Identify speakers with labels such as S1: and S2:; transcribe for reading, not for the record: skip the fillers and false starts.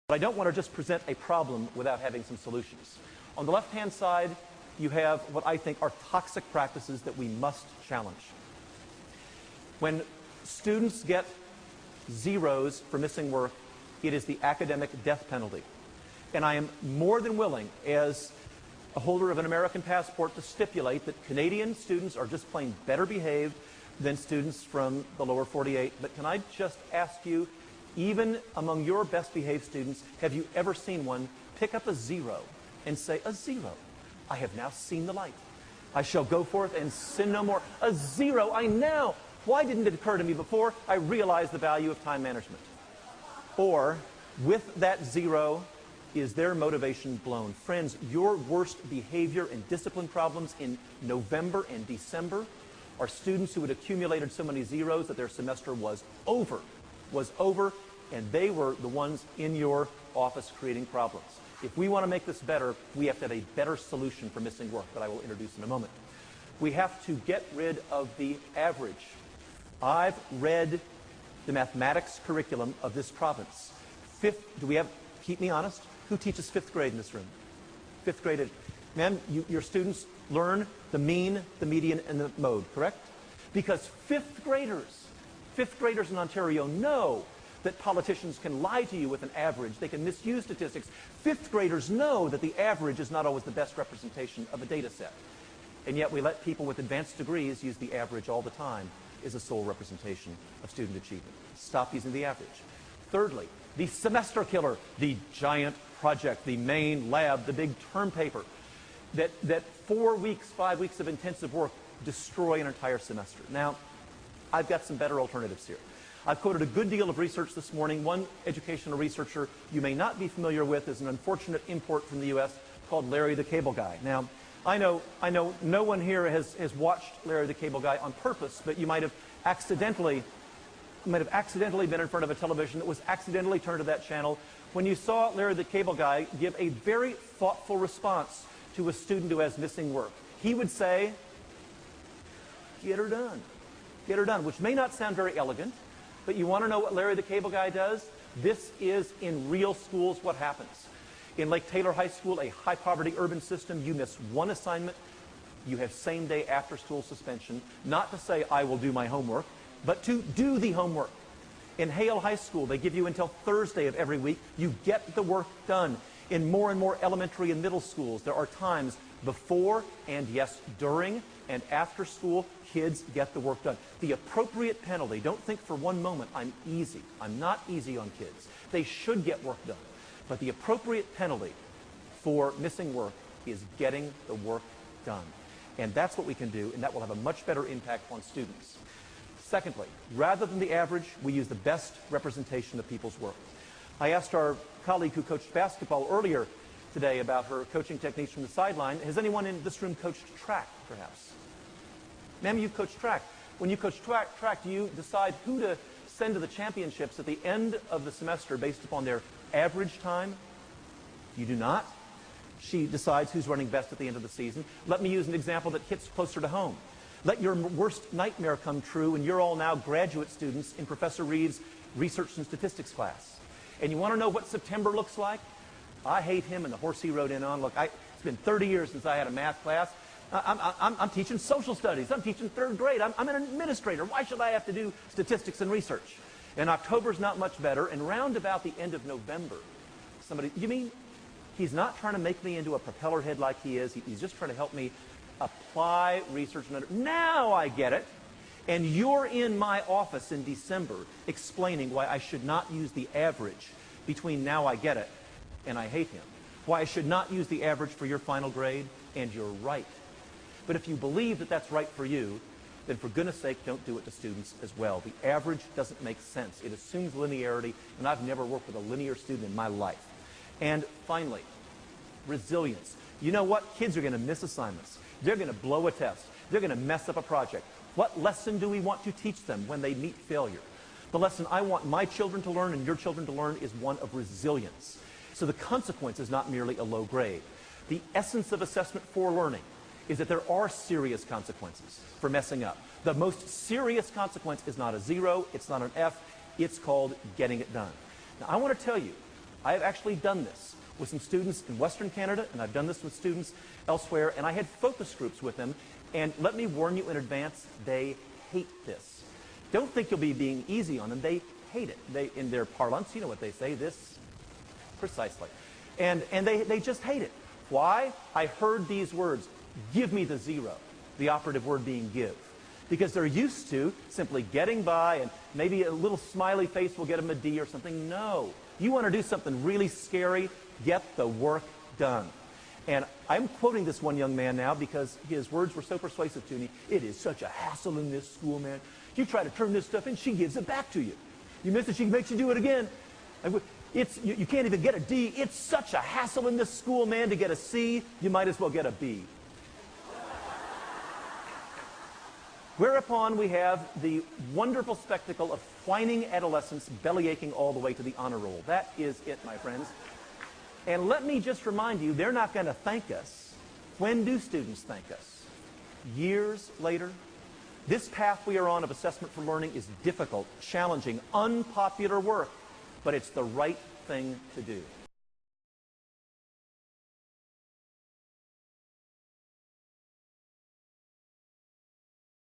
S1: But I don't want to just present a problem without having some solutions. On the left-hand side, you have what I think are toxic practices that we must challenge. When students get zeros for missing work, it is the academic death penalty. And I am more than willing, as a holder of an American passport, to stipulate that Canadian students are just plain better behaved than students from the lower 48. But can I just ask you, even among your best behaved students, have you ever seen one pick up a zero and say, a zero? I have now seen the light. I shall go forth and sin no more. A zero, I now. Why didn't it occur to me before? I realized the value of time management. Or, with that zero, is their motivation blown? Friends, your worst behavior and discipline problems in November and December are students who had accumulated so many zeros that their semester was over, and they were the ones in your office creating problems. If we want to make this better, we have to have a better solution for missing work that I will introduce in a moment. We have to get rid of the average. I've read the mathematics curriculum of this province. Keep me honest, who teaches fifth grade in this room? Fifth grade. Ma'am, your students learn the mean, the median, and the mode, correct? Because fifth graders in Ontario know that politicians can lie to you with an average. They can misuse statistics. Fifth graders know that the average is not always the best representation of a data set. And yet we let people with advanced degrees use the average all the time as a sole representation of student achievement. Stop using the average. Thirdly, the semester killer, the giant project, the main lab, the big term paper, that 4 weeks, 5 weeks of intensive work destroy an entire semester. Now, I've got some better alternatives here. I've quoted a good deal of research this morning. One educational researcher you may not be familiar with is an unfortunate import from the U.S. called Larry the Cable Guy. Now, I know no one here has watched Larry the Cable Guy on purpose, but you might have accidentally been in front of a television that was accidentally turned to that channel when you saw Larry the Cable Guy give a very thoughtful response to a student who has missing work. He would say, "Get her done. Get her done," which may not sound very elegant, but you want to know what Larry the Cable Guy does? This is, in real schools, what happens. In Lake Taylor High School, a high-poverty urban system, you miss one assignment, you have same-day after-school suspension, not to say, I will do my homework, but to do the homework. In Hale High School, they give you until Thursday of every week. You get the work done. In more and more elementary and middle schools, there are times before and, yes, during and after school, kids get the work done. The appropriate penalty, don't think for one moment I'm easy. I'm not easy on kids. They should get work done. But the appropriate penalty for missing work is getting the work done. And that's what we can do, and that will have a much better impact on students. Secondly, rather than the average, we use the best representation of people's work. I asked our colleague who coached basketball earlier today about her coaching techniques from the sideline. Has anyone in this room coached track, perhaps? Ma'am, you've coached track. When you coach track, do you decide who to send to the championships at the end of the semester based upon their average time? You do not. She decides who's running best at the end of the season. Let me use an example that hits closer to home. Let your worst nightmare come true, and you're all now graduate students in Professor Reeves' research and statistics class. And you want to know what September looks like? I hate him and the horse he rode in on. Look, it's been 30 years since I had a math class. I'm teaching social studies. I'm teaching third grade. I'm an administrator. Why should I have to do statistics and research? And October's not much better. And round about the end of November, you mean he's not trying to make me into a propeller head like he is? He's just trying to help me apply research. Now I get it. And you're in my office in December explaining why I should not use the average between now I get it and I hate him. Why I should not use the average for your final grade, and you're right. But if you believe that that's right for you, then for goodness sake, don't do it to students as well. The average doesn't make sense. It assumes linearity, and I've never worked with a linear student in my life. And finally, resilience. You know what? Kids are going to miss assignments. They're going to blow a test. They're going to mess up a project. What lesson do we want to teach them when they meet failure? The lesson I want my children to learn and your children to learn is one of resilience. So the consequence is not merely a low grade. The essence of assessment for learning is that there are serious consequences for messing up. The most serious consequence is not a 0, it's not an F, it's called getting it done. Now, I want to tell you, I have actually done this with some students in Western Canada, and I've done this with students elsewhere, and I had focus groups with them, and let me warn you in advance, they hate this. Don't think you'll be being easy on them. They hate it. They, in their parlance, you know what they say, this precisely. And they just hate it. Why? I heard these words, give me the 0, the operative word being give. Because they're used to simply getting by, and maybe a little smiley face will get them a D or something. No. You want to do something really scary, get the work done. And I'm quoting this one young man now because his words were so persuasive to me. It is such a hassle in this school, man. You try to turn this stuff in, she gives it back to you. You miss it, she makes you do it again. You can't even get a D. It's such a hassle in this school, man, to get a C. You might as well get a B. Whereupon we have the wonderful spectacle of whining adolescents belly-aching all the way to the honor roll. That is it, my friends. And let me just remind you, they're not going to thank us. When do students thank us? Years later? This path we are on of assessment for learning is difficult, challenging, unpopular work, but it's the right thing to do.